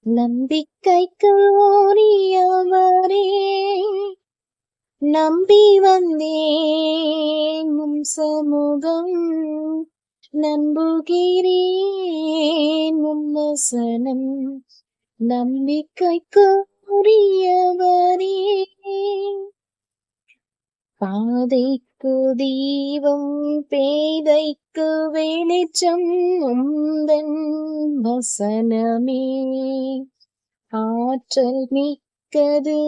நம்பிக்கைக்கு ஓரியவரே, நம்பி வந்தேன் உம் சமூகம், நம்புகிறேன் உம் வசனம். நம்பிக்கைக்கு உரியவரே, பாதைக்கு தீபம் பேதைக்கு வெளிச்சம் உந்தன் வசனமே. ஆற்றல் மிக்கது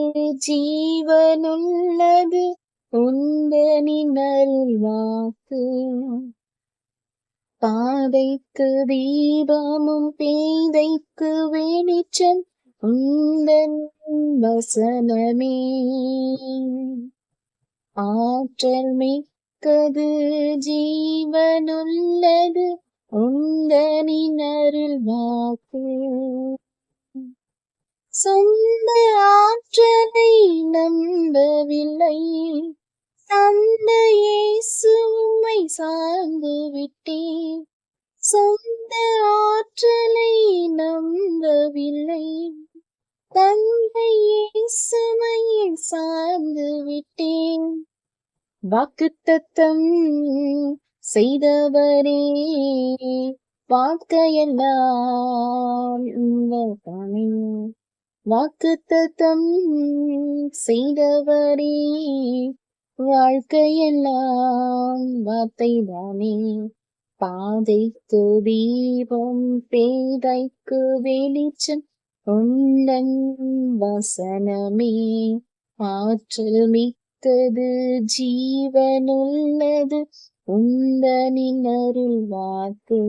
ஜீவனுள்ளது உந்தனின் அருள்வாக்கு. பாதைக்கு தீபமும் பேதைக்கு வெளிச்சம் உந்தன் வசனமே. ஆற்றல் மிக்கது ஜீவனுள்ளது உந்தனின் அருள்வாக்கு. சொந்த ஆற்றலை நம்பவில்லை, தந்த இயேசு உம்மை சார்ந்து விட்டேன். சொந்த ஆற்றலை நம்பவில்லை, தந்தை இயேசுவை சார்ந்து விட்டேன். வாக்குத்தத்தம் செய்தவரே, வாழ்க்கையெல்லாம் உங்கள்தானே. வாக்குத்தத்தம் செய்தவரே, வாழ்க்கையெல்லாம் வார்த்தைதானே. பாதைக்கு தீபம் பேதைக்கு வெளிச்சம் உந்தன் வசனமே. ஆற்றல் மிக்கது ஜீவனுள்ளது உந்தனின் அருள்வாக்கு.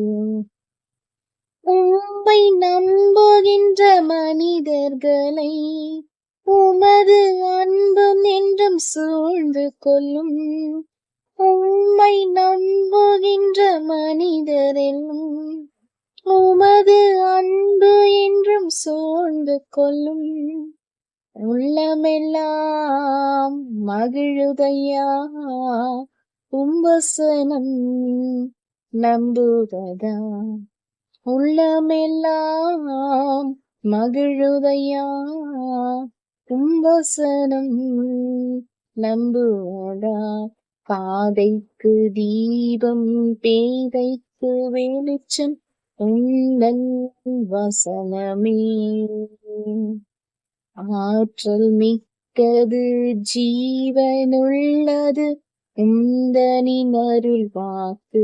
உம்மை நம்புகின்ற மனிதர்களை உமது அன்பும் என்றும் சூழ்ந்து கொள்ளும். உம்மை நம்புகின்ற மனிதரெல்லாம் உமது அன்பு என்றும் சூழ்ந்து கொள்ளும். உள்ளமெல்லாம் மகிழுதையா உம்பசனம் நம்புவதா. உள்ளமெல்லாம் மகிழுதையா உம்பசனம் நம்புவதா. பாதைக்கு தீபம் பேதைக்கு வெளிச்சம் உந்தன் வசனமே. ஆற்றல் மிக்கது ஜீவனுள்ளது உந்தனின் அருள்வாக்கு.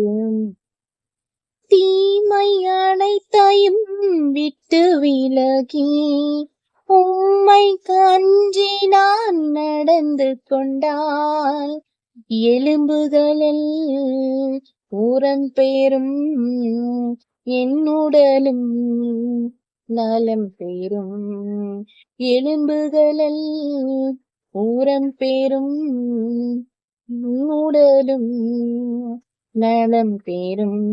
தீமை அனைத்தையும் விட்டு விலகி உம்மை கஞ்சி நான் நடந்து கொண்டால் எலும்புகளில் ஊரம் பெறும் என்னுடலும் நலம் பெறும். எலும்புகளில் ஊரம் பெறும் உடலும் நலம் பெறும்.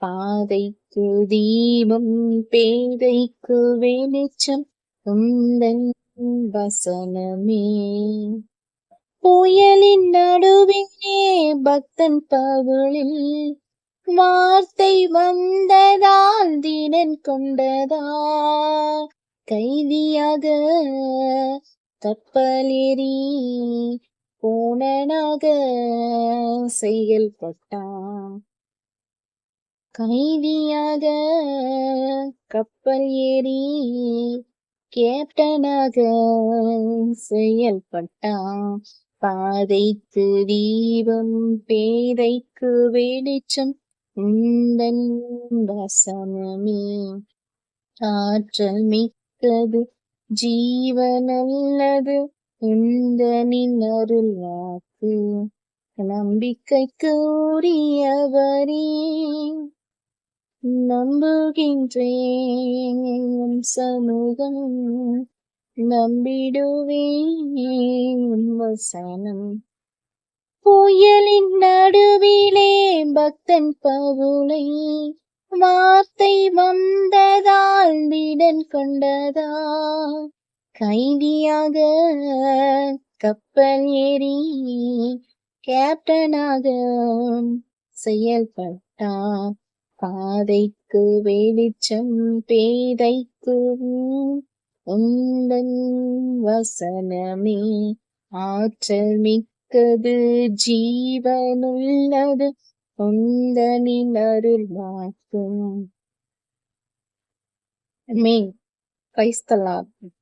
பாதைக்கு தீபம் பேதைக்கு வெளிச்சம் உந்தன் வசனமே. புயலின் நடுவிலே பக்தன் பகலில் வார்த்தை வந்ததால் திடன் கொண்டதா. கைதியாக கப்பலேறி போனனாக செயல்பட்டான். கைதியாக கப்பல் ஏறி கேப்டனாக செயல்பட்டான். பாதைக்கு தீபம் பேதைக்கு வெளிச்சம் உந்தன் வசனமே. ஆற்றல் மிக்கது ஜீவனல்லது உந்தனின் அருள்வாக்கு. நம்பிக்கைக்கு உரியவரே, நம்புகின்றேன் சமூகம், நம்பிடுவேன் வசனம். புயலின் நடுவிலே பக்தன் பவுலை வார்த்தை வந்ததால் திடன் கொண்டதா. கைதியாக கப்பல் ஏறி கேப்டனாக செயல்பட்டான். பாதைக்கு வெளிச்சம் பேதைக்கு உந்தன் வசனமே ஆற்றல் மிக்கது ஜீவனுள்ளது உந்தனின் அருள் வாக்கும். Amen. Praise the Lord.